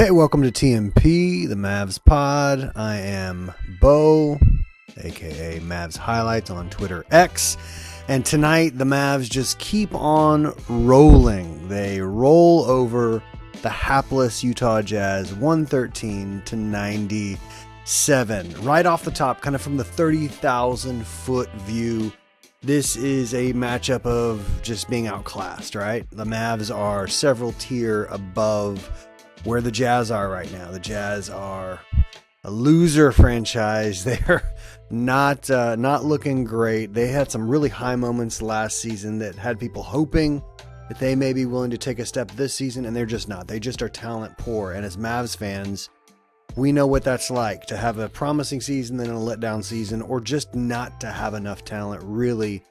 Hey, welcome to TMP, the Mavs pod. I am Bo, aka Mavs Highlights on Twitter X. And tonight, the Mavs just keep on rolling. They roll over the hapless Utah Jazz 113-97. Right off the top, kind of from the 30,000-foot view, this is a matchup of just being outclassed, right? The Mavs are several tier above where the Jazz are right now. The Jazz are a loser franchise. They're not looking great. They had some really high moments last season that had people hoping that they may be willing to take a step this season, and they're just not. They just are talent poor. And as Mavs fans, we know what that's like, to have a promising season, then a letdown season, or just not to have enough talent really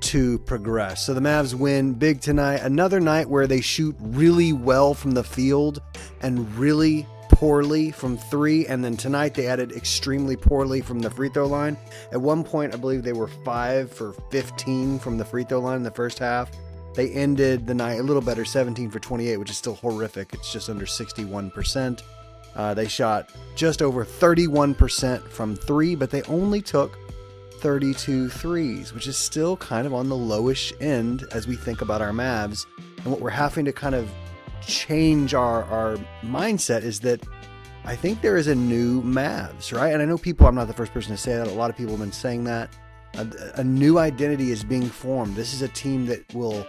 to progress. So the Mavs win big tonight. Another night where they shoot really well from the field and really poorly from three. And then tonight they added extremely poorly from the free throw line. At one point, I believe they were 5 for 15 from the free throw line in the first half. They ended the night a little better, 17 for 28, which is still horrific. It's just under 61%. They shot just over 31% from three, but they only took 32 threes, which is still kind of on the lowish end as we think about our Mavs. And what we're having to kind of change our mindset is that I think there is a new Mavs, right? And I know I'm not the first person to say that. A lot of people have been saying that. A new identity is being formed. This is a team that will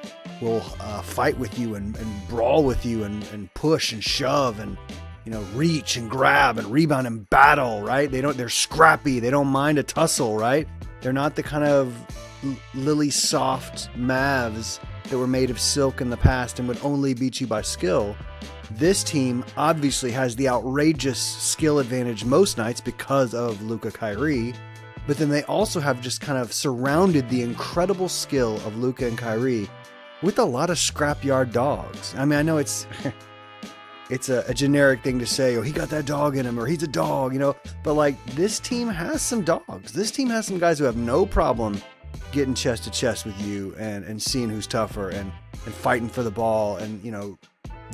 fight with you and brawl with you and push and shove and reach and grab and rebound and battle, right? They're scrappy. They don't mind a tussle, right? They're not the kind of lily soft Mavs that were made of silk in the past and would only beat you by skill. This team obviously has the outrageous skill advantage most nights because of Luka, Kyrie, but then they also have just kind of surrounded the incredible skill of Luka and Kyrie with a lot of scrapyard dogs. I mean, I know it's a generic thing to say, oh, he got that dog in him, or he's a dog, but like, this team has some dogs. This team has some guys who have no problem getting chest to chest with you and seeing who's tougher and fighting for the ball and,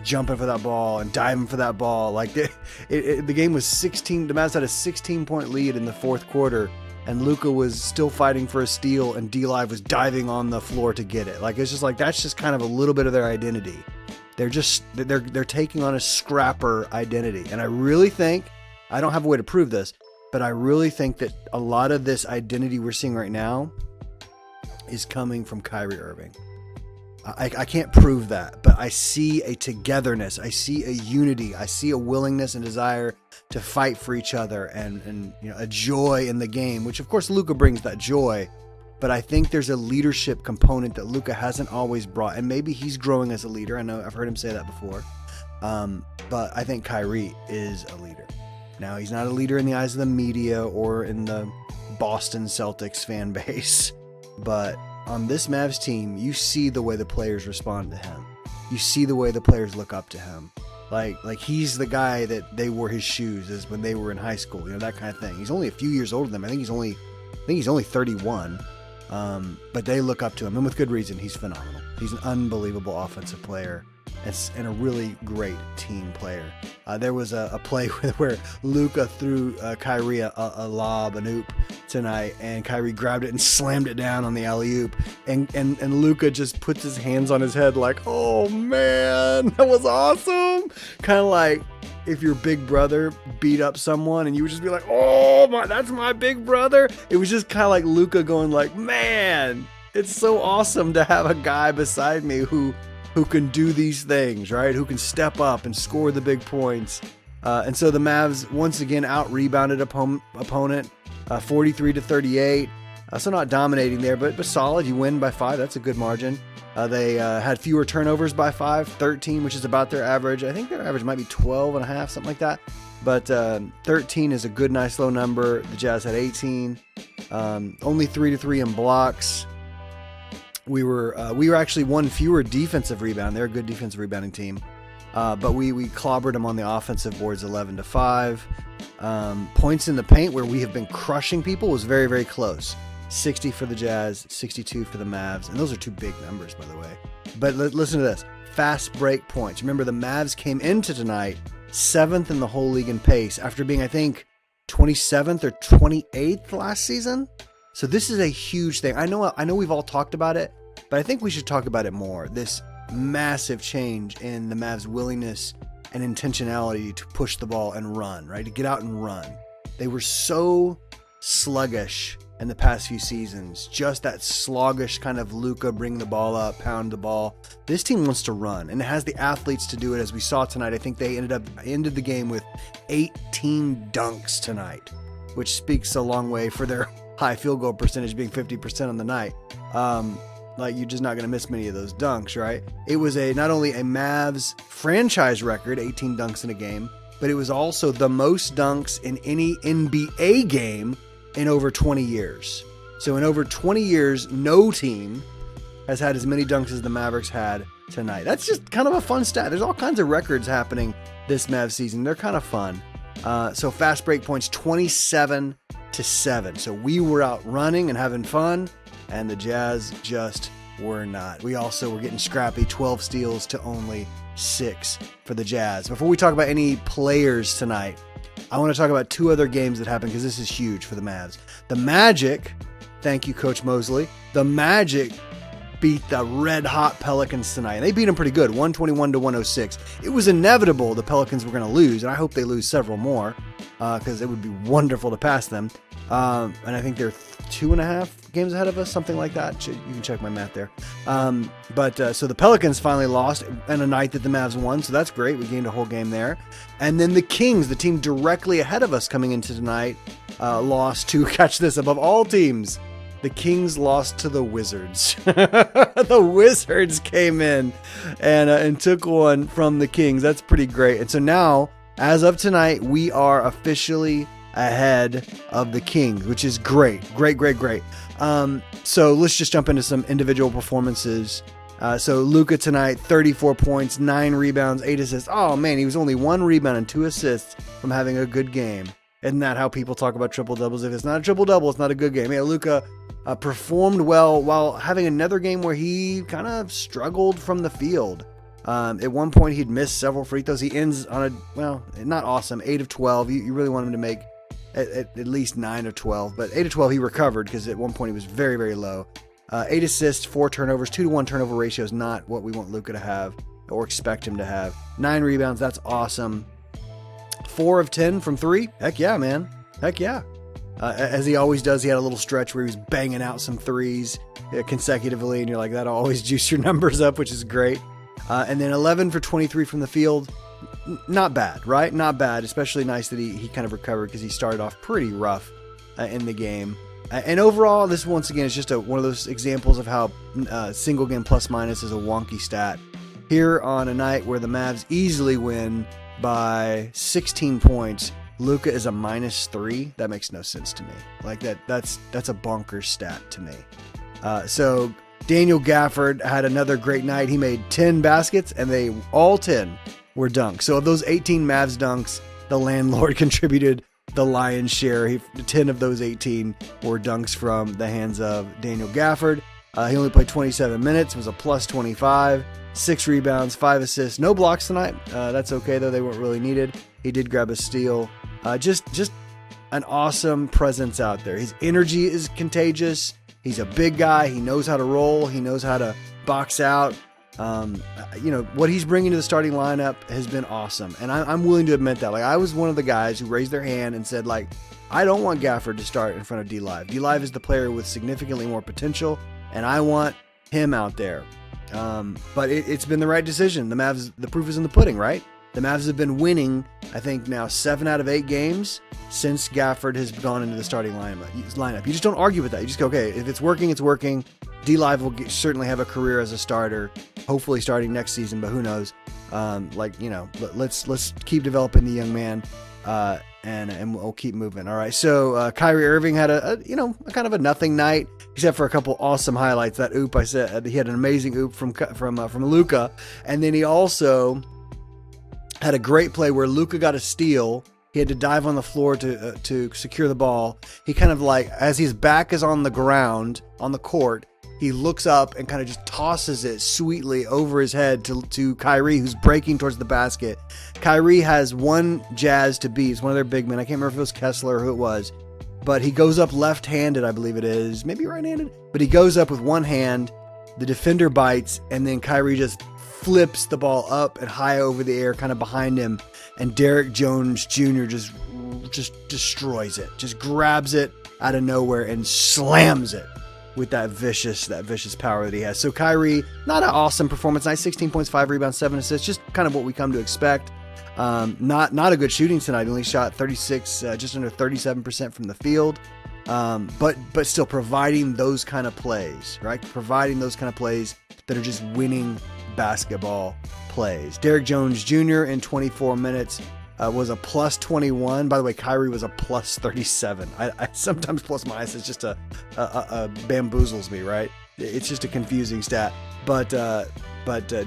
jumping for that ball and diving for that ball. Like the game was 16. The Mavs had a 16-point lead in the fourth quarter, and Luka was still fighting for a steal, and D-Live was diving on the floor to get it. Like, it's just like, that's just kind of a little bit of their identity. They're taking on a scrapper identity. And I really think, I don't have a way to prove this, but I really think that a lot of this identity we're seeing right now is coming from Kyrie Irving. I can't prove that, but I see a togetherness. I see a unity. I see a willingness and desire to fight for each other and a joy in the game, which of course Luka brings that joy. But I think there's a leadership component that Luka hasn't always brought, and maybe he's growing as a leader. I know I've heard him say that before, but I think Kyrie is a leader. Now, he's not a leader in the eyes of the media or in the Boston Celtics fan base, but on this Mavs team, you see the way the players respond to him. You see the way the players look up to him. Like he's the guy that they wore his shoes as when they were in high school, that kind of thing. He's only a few years older than them. I think he's only 31. But they look up to him, and with good reason. He's phenomenal. He's an unbelievable offensive player and a really great team player. There was a play where Luka threw Kyrie a lob, an oop tonight, and Kyrie grabbed it and slammed it down on the alley-oop, and Luka just puts his hands on his head like, oh man, that was awesome. Kind of like if your big brother beat up someone and you would just be like, oh my, that's my big brother. It was just kind of like Luka going like, man, it's so awesome to have a guy beside me who can do these things, right? Who can step up and score the big points. And so the Mavs once again out-rebounded opponent 43-38. So not dominating there, but solid. You win by 5. That's a good margin. They had fewer turnovers by 5, 13, which is about their average. I think their average might be 12 and a half, something like that. But 13 is a good, nice low number. The Jazz had 18. Only 3-3 in blocks. We were actually one fewer defensive rebound. They're a good defensive rebounding team. But we clobbered them on the offensive boards 11-5. Points in the paint, where we have been crushing people, was very, very close. 60 for the Jazz, 62 for the Mavs. And those are two big numbers, by the way. But listen to this. Fast break points. Remember, the Mavs came into tonight 7th in the whole league in pace after being, I think, 27th or 28th last season. So this is a huge thing. I know we've all talked about it, but I think we should talk about it more. This massive change in the Mavs' willingness and intentionality to push the ball and run, right? To get out and run. They were so sluggish in the past few seasons. Just that sluggish kind of Luka, bring the ball up, pound the ball. This team wants to run, and it has the athletes to do it, as we saw tonight. I think they ended the game with 18 dunks tonight, which speaks a long way for their high field goal percentage being 50% on the night. Like, you're just not going to miss many of those dunks, right? It was not only a Mavs franchise record, 18 dunks in a game, but it was also the most dunks in any NBA game in over 20 years. So in over 20 years, no team has had as many dunks as the Mavericks had tonight. That's just kind of a fun stat. There's all kinds of records happening this Mavs season. They're kind of fun. So fast break points, 27-7. So we were out running and having fun, and the Jazz just were not. We also were getting scrappy, 12 steals to only 6 for the Jazz. Before we talk about any players tonight, I want to talk about 2 other games that happened because this is huge for the Mavs. The Magic, thank you, Coach Mosley. The Magic beat the red-hot Pelicans tonight. And they beat them pretty good, 121-106. It was inevitable the Pelicans were going to lose, and I hope they lose several more because it would be wonderful to pass them. And I think they're 2.5 games ahead of us, something like that. You can check my math there. So the Pelicans finally lost in a night that the Mavs won, so that's great. We gained a whole game there. And then the Kings, the team directly ahead of us coming into tonight, lost to, catch this, above all teams, the Kings lost to the Wizards. The Wizards came in and took one from the Kings. That's pretty great. And so now, as of tonight, we are officially ahead of the Kings, which is great. Great. So let's just jump into some individual performances. So Luka tonight, 34 points, 9 rebounds, 8 assists. Oh man, he was only 1 rebound and 2 assists from having a good game. Isn't that how people talk about triple doubles? If it's not a triple double, it's not a good game. Yeah, Luka performed well while having another game where he kind of struggled from the field. At one point, he'd missed several free throws. He ends on not awesome, 8 of 12. You really want him to make at least 9 of 12, but 8 of 12 he recovered because at one point he was very, very low. 8 assists, 4 turnovers, 2-to-1 turnover ratio is not what we want Luka to have or expect him to have. 9 rebounds, that's awesome. 4 of 10 from 3. Heck yeah, man. Heck yeah. As he always does, he had a little stretch where he was banging out some threes consecutively, and you're like, that'll always juice your numbers up, which is great. And then 11 for 23 from the field. Not bad, right? Not bad. Especially nice that he kind of recovered because he started off pretty rough in the game. And overall, this once again is just one of those examples of how single game plus minus is a wonky stat. Here on a night where the Mavs easily win by 16 points, Luka is a -3. That makes no sense to me. Like that's a bonkers stat to me. So Daniel Gafford had another great night. He made 10 baskets, and they all 10 were dunks. So of those 18 Mavs dunks, the landlord contributed the lion's share. 10 of those 18 were dunks from the hands of Daniel Gafford. He only played 27 minutes, was a +25, 6 rebounds, 5 assists, no blocks tonight. That's okay though; they weren't really needed. He did grab a steal. Just an awesome presence out there. His energy is contagious. He's a big guy. He knows how to roll. He knows how to box out. What he's bringing to the starting lineup has been awesome. And I'm willing to admit that. Like, I was one of the guys who raised their hand and said, like, I don't want Gafford to start in front of D-Live. D-Live is the player with significantly more potential, and I want him out there. But it's been the right decision. The Mavs, the proof is in the pudding, right? The Mavs have been winning, I think now 7 out of 8 games since Gafford has gone into the starting lineup. You just don't argue with that. You just go, okay, if it's working, it's working. D-Live will certainly have a career as a starter, hopefully starting next season, but who knows? Let's keep developing the young man, and we'll keep moving. All right. So Kyrie Irving had a kind of a nothing night, except for a couple awesome highlights. That oop, I said he had an amazing oop from Luka, and then he also had a great play where Luka got a steal. He had to dive on the floor to secure the ball. He kind of, like, as his back is on the ground on the court, he looks up and kind of just tosses it sweetly over his head to Kyrie, who's breaking towards the basket. Kyrie has one Jazz to beat. It's one of their big men. I can't remember if it was Kessler or who it was, but he goes up left-handed, I believe it is, maybe right-handed, but he goes up with one hand. The defender bites, and then Kyrie just flips the ball up and high over the air, kind of behind him, and Derek Jones Jr. just destroys it, just grabs it out of nowhere and slams it with that vicious power that he has. So Kyrie, not an awesome performance. Nice 16 points, 5 rebounds, 7 assists, just kind of what we come to expect. Not a good shooting tonight. Only shot 36, just under 37% from the field. But still providing those kind of plays, right? Providing those kind of plays that are just winning basketball plays. Derek Jones Jr. in 24 minutes was a plus 21. By the way, Kyrie was a plus 37. I sometimes plus minus is just a bamboozles me, right? It's just a confusing stat. But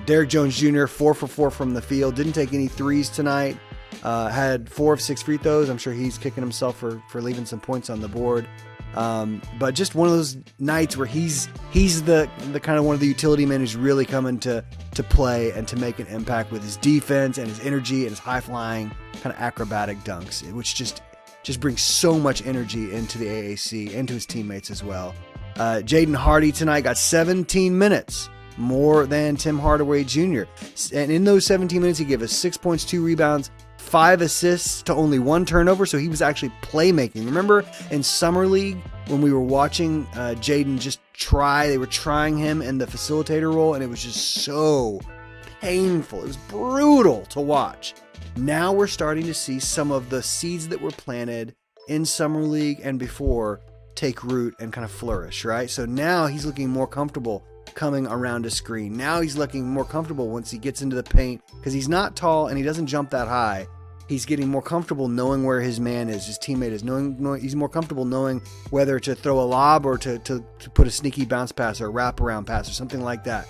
Derek Jones Jr. 4 for 4 from the field. Didn't take any threes tonight. Had 4 of 6 free throws. I'm sure he's kicking himself for leaving some points on the board. But just one of those nights where he's the kind of one of the utility men who's really coming to play and to make an impact with his defense and his energy and his high flying kind of acrobatic dunks, which just brings so much energy into the AAC and to his teammates as well. Jaden Hardy tonight got 17 minutes, more than Tim Hardaway Jr. And in those 17 minutes, he gave us 6 points, 2 rebounds, 5 assists to only 1 turnover, so he was actually playmaking. Remember in Summer League when we were watching Jaden just they were trying him in the facilitator role, and it was just so painful. It was brutal to watch. Now we're starting to see some of the seeds that were planted in Summer League and before take root and kind of flourish, right? So now he's looking more comfortable coming around a screen. Now he's looking more comfortable once he gets into the paint because he's not tall and he doesn't jump that high. He's getting more comfortable knowing where his man is, his teammate is. Knowing he's more comfortable knowing whether to throw a lob or to put a sneaky bounce pass or a wraparound pass or something like that.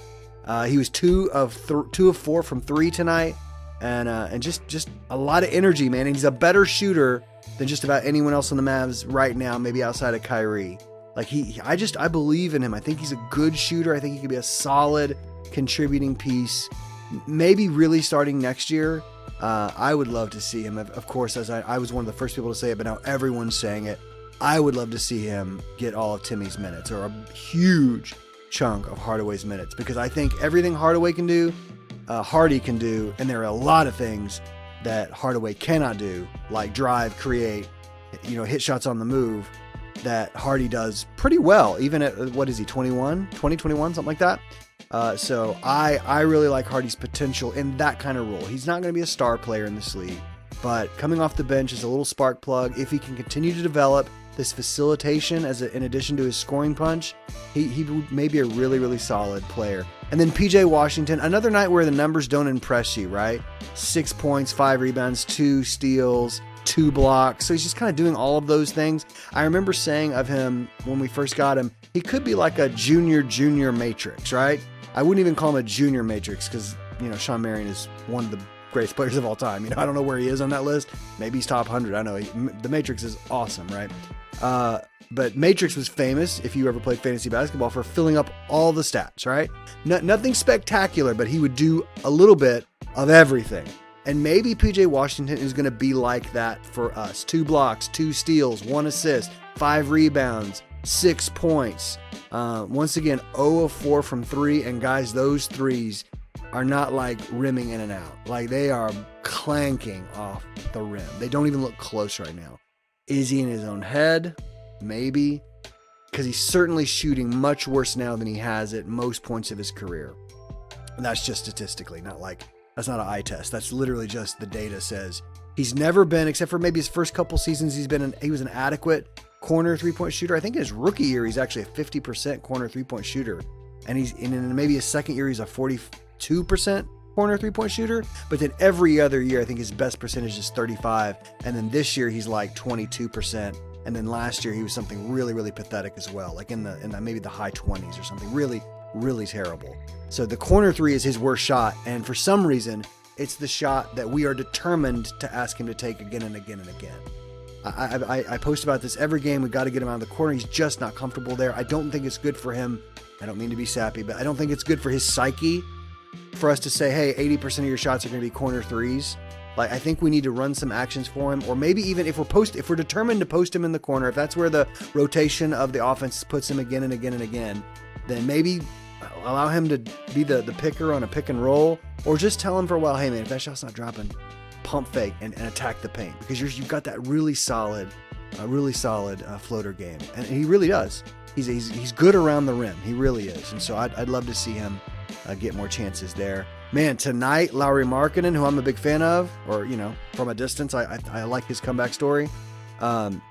He was 2 of 4 from 3 tonight, and just a lot of energy, man. And he's a better shooter than just about anyone else on the Mavs right now, maybe outside of Kyrie. Like I believe in him. I think he's a good shooter. I think he could be a solid contributing piece. Maybe really starting next year. I would love to see him. Of course, as I was one of the first people to say it, but now everyone's saying it. I would love to see him get all of Timmy's minutes or a huge chunk of Hardaway's minutes, because I think everything Hardaway can do, Hardy can do, and there are a lot of things that Hardaway cannot do, like drive, create, hit shots on the move, that Hardy does pretty well, even at, what is he, 21, something like that. So I really like Hardy's potential in that kind of role. He's not going to be a star player in this league, but coming off the bench is a little spark plug. If he can continue to develop this facilitation in addition to his scoring punch, he may be a really, really solid player. And then PJ Washington, another night where the numbers don't impress you, right? 6 points, 5 rebounds, 2 steals, 2 blocks. So he's just kind of doing all of those things. I remember saying of him when we first got him, he could be like a junior matrix, right? I wouldn't even call him a junior matrix because, Shawn Marion is one of the greatest players of all time. I don't know where he is on that list. Maybe he's top 100. I know the Matrix is awesome, right? But Matrix was famous, if you ever played fantasy basketball, for filling up all the stats, right? Nothing spectacular, but he would do a little bit of everything. And maybe PJ Washington is going to be like that for us. 2 blocks, 2 steals, 1 assist, 5 rebounds, 6 points. Once again, 0 of 4 from 3. And guys, those threes are not like rimming in and out. Like they are clanking off the rim. They don't even look close right now. Is he in his own head? Maybe. Because he's certainly shooting much worse now than he has at most points of his career. And that's just statistically, that's not an eye test. That's literally just the data says he's never been, except for maybe his first couple seasons, he was an adequate corner 3-point shooter. I think in his rookie year, he's actually a 50% corner 3-point shooter. And in maybe his second year, he's a 42% corner 3-point shooter. But then every other year, I think his best percentage is 35. And then this year, he's like 22%. And then last year, he was something really, really pathetic as well. Like in the maybe the high 20s or something really, really terrible. So the corner 3 is his worst shot. And for some reason, it's the shot that we are determined to ask him to take again and again and again. I post about this every game. We got to get him out of the corner. He's just not comfortable there. I don't think it's good for him. I don't mean to be sappy, but I don't think it's good for his psyche for us to say, hey, 80% of your shots are going to be corner threes. Like, I think we need to run some actions for him, or maybe even if we're determined to post him in the corner, if that's where the rotation of the offense puts him again and again and again, then maybe allow him to be the picker on a pick and roll, or just tell him for a while, hey man, if that shot's not dropping, pump fake and attack the paint, because you've got that really solid floater game, and he really does. He's good around the rim. He really is, and so I'd love to see him get more chances there. Man, tonight, Lauri Markkanen, who I'm a big fan of, or, from a distance, I like his comeback story.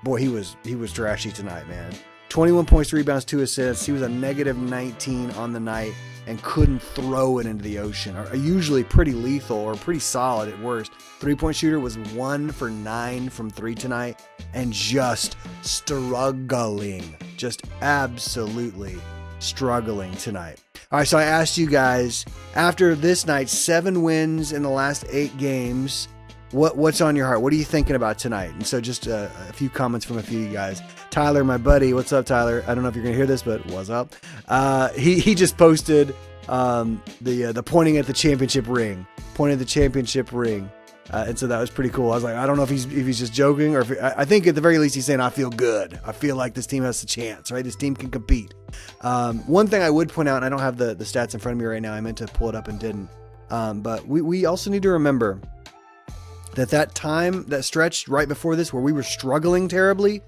Boy, he was trashy tonight, man. 21 points, 3 rebounds, 2 assists. He was a negative 19 on the night and couldn't throw it into the ocean. Are usually pretty lethal or pretty solid at worst. 3-point shooter was 1 for 9 from 3 tonight and just struggling. Just absolutely struggling tonight. All right, so I asked you guys, after this night, 7 wins in the last 8 games, what's on your heart? What are you thinking about tonight? And so just a few comments from a few of you guys. Tyler, my buddy, what's up, Tyler? I don't know if you're going to hear this, but what's up? He just posted the pointing at the championship ring. And so that was pretty cool. I was like, I don't know if he's just joking, or I think at the very least he's saying, I feel good. I feel like this team has a chance, right? This team can compete. One thing I would point out, and I don't have the stats in front of me right now. I meant to pull it up and didn't. But we also need to remember that stretch right before this where we were struggling terribly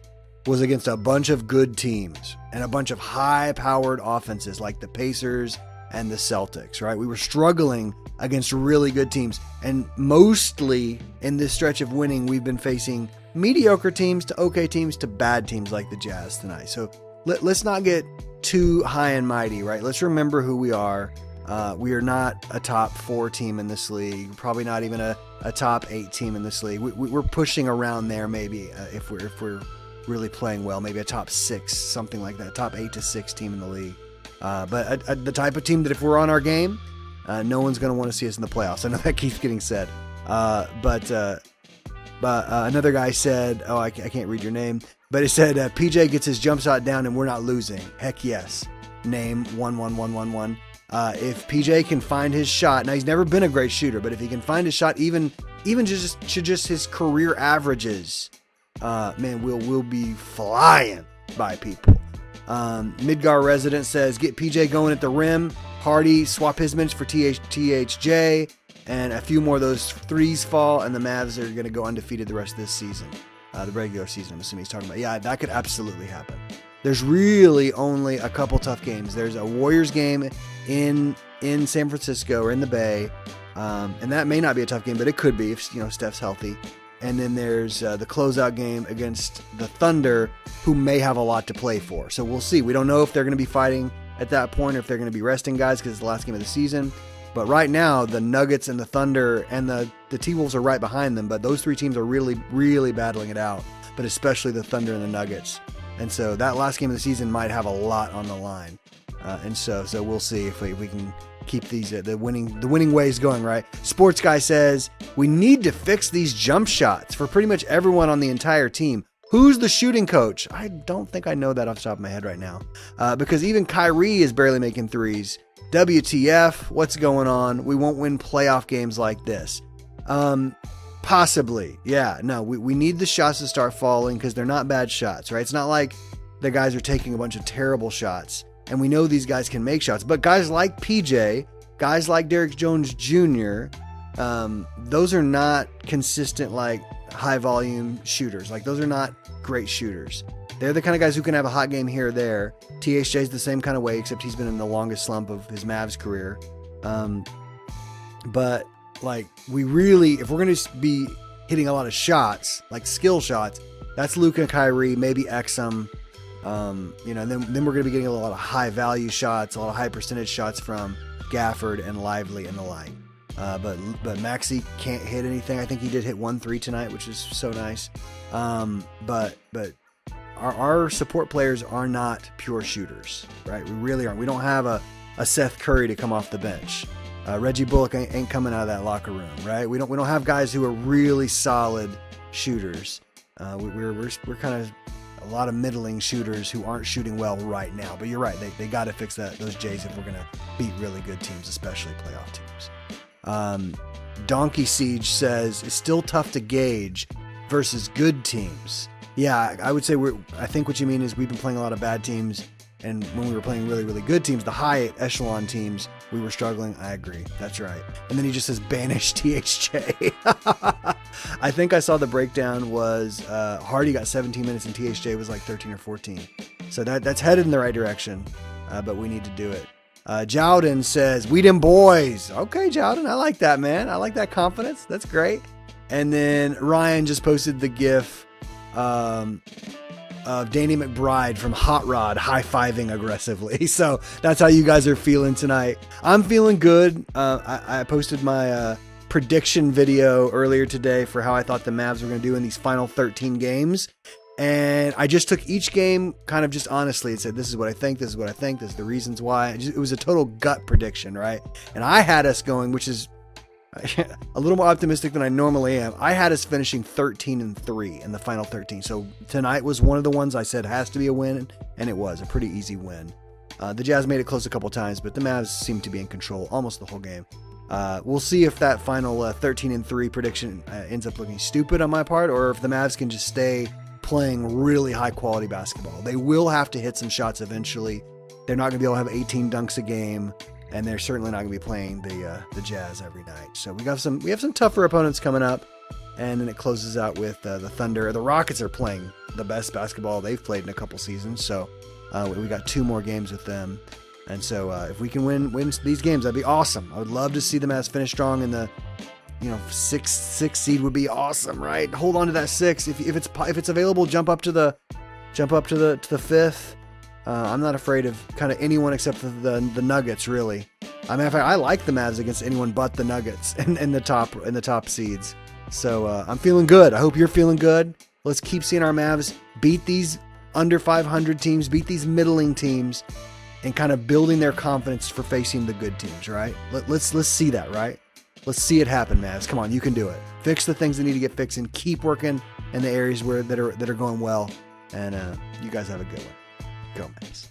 was against a bunch of good teams and a bunch of high-powered offenses like the Pacers and the Celtics, right? We were struggling against really good teams. And mostly in this stretch of winning, we've been facing mediocre teams to okay teams to bad teams like the Jazz tonight. So let's not get too high and mighty, right? Let's remember who we are. We are not a top 4 team in this league, probably not even a top 8 team in this league. We're pushing around there maybe if we're really playing well, maybe a top 6, something like that, top 8 to 6 team in the league. But the type of team that if we're on our game, no one's going to want to see us in the playoffs. I know that keeps getting said. But another guy said, I can't read your name, but it said, PJ gets his jump shot down and we're not losing. Heck yes. Name 11111. If PJ can find his shot, now he's never been a great shooter, but if he can find his shot, even just his career averages, man, we'll be flying by people. Midgar resident says, get PJ going at the rim. Hardy, swap his minutes for THJ, and a few more of those threes fall, and the Mavs are going to go undefeated the rest of this season. The regular season, I'm assuming he's talking about. Yeah, that could absolutely happen. There's really only a couple tough games. There's a Warriors game in San Francisco or in the Bay, and that may not be a tough game, but it could be if Steph's healthy. And then there's the closeout game against the Thunder, who may have a lot to play for. So we'll see. We don't know if they're going to be fighting at that point or if they're going to be resting guys because it's the last game of the season. But right now, the Nuggets and the Thunder and the T-Wolves are right behind them. But those 3 teams are really, really battling it out, but especially the Thunder and the Nuggets. And so that last game of the season might have a lot on the line. And so we'll see if we can keep these the winning ways going, right? Sports Guy says, we need to fix these jump shots for pretty much everyone on the entire team. Who's the shooting coach? I don't think I know that off the top of my head right now. Because even Kyrie is barely making threes. WTF? What's going on? We won't win playoff games like this. Possibly. Yeah, no, we need the shots to start falling because they're not bad shots, right? It's not like the guys are taking a bunch of terrible shots. And we know these guys can make shots. But guys like PJ, guys like Derrick Jones Jr., those are not consistent, like, high-volume shooters. Like, those are not great shooters. They're the kind of guys who can have a hot game here or there. THJ's the same kind of way, except he's been in the longest slump of his Mavs career. But, like, we really, if we're going to be hitting a lot of shots, like skill shots, that's Luka and Kyrie, maybe Exum. And then we're going to be getting a lot of high-value shots, a lot of high-percentage shots from Gafford and Lively and the like. But Maxey can't hit anything. I think he did hit 1-3 tonight, which is so nice. But our support players are not pure shooters, right? We really aren't. We don't have a Seth Curry to come off the bench. Reggie Bullock ain't coming out of that locker room, right? We don't have guys who are really solid shooters. We're kind of a lot of middling shooters who aren't shooting well right now. But you're right, they got to fix those Jays if we're gonna beat really good teams, especially playoff teams. Donkey Siege says it's still tough to gauge versus good teams. Yeah, I would say I think what you mean is we've been playing a lot of bad teams, and when we were playing really, really good teams, the high echelon teams, we were struggling. I agree. That's right. And then he just says banish THJ. I think I saw the breakdown was Hardy got 17 minutes and THJ was like 13 or 14. So that's headed in the right direction, but we need to do it. Jowden says, we them boys. Okay, Jowden, I like that, man. I like that confidence. That's great. And then Ryan just posted the GIF of Danny McBride from Hot Rod high-fiving aggressively. So that's how you guys are feeling tonight. I'm feeling good. I posted my prediction video earlier today for how I thought the Mavs were going to do in these final 13 games. And I just took each game kind of just honestly and said, this is what I think, this is what I think, this is the reasons why. It was a total gut prediction, right? And I had us going, which is a little more optimistic than I normally am. I had us finishing 13-3 in the final 13. So tonight was one of the ones I said has to be a win, and it was a pretty easy win. The Jazz made it close a couple times, but the Mavs seemed to be in control almost the whole game. We'll see if that final 13-3 prediction ends up looking stupid on my part, or if the Mavs can just stay playing really high quality basketball. They will have to hit some shots eventually. They're not going to be able to have 18 dunks a game, and they're certainly not going to be playing the Jazz every night. So we have some tougher opponents coming up, and then it closes out with the Thunder. The Rockets are playing the best basketball they've played in a couple seasons, so we got 2 more games with them. And so if we can win these games, that'd be awesome. I would love to see the Mavs finish strong in the 6 seed would be awesome, right? Hold on to that 6. If it's available, jump up to the 5th. I'm not afraid of kind of anyone except the Nuggets, really. I like the Mavs against anyone but the Nuggets in the top seeds. So I'm feeling good. I hope you're feeling good. Let's keep seeing our Mavs beat these under 500 teams, beat these middling teams, and kind of building their confidence for facing the good teams, right? Let's see that, right? Let's see it happen, Mavs. Come on, you can do it. Fix the things that need to get fixed and keep working in the areas that are going well. And you guys have a good one. Go, Mavs.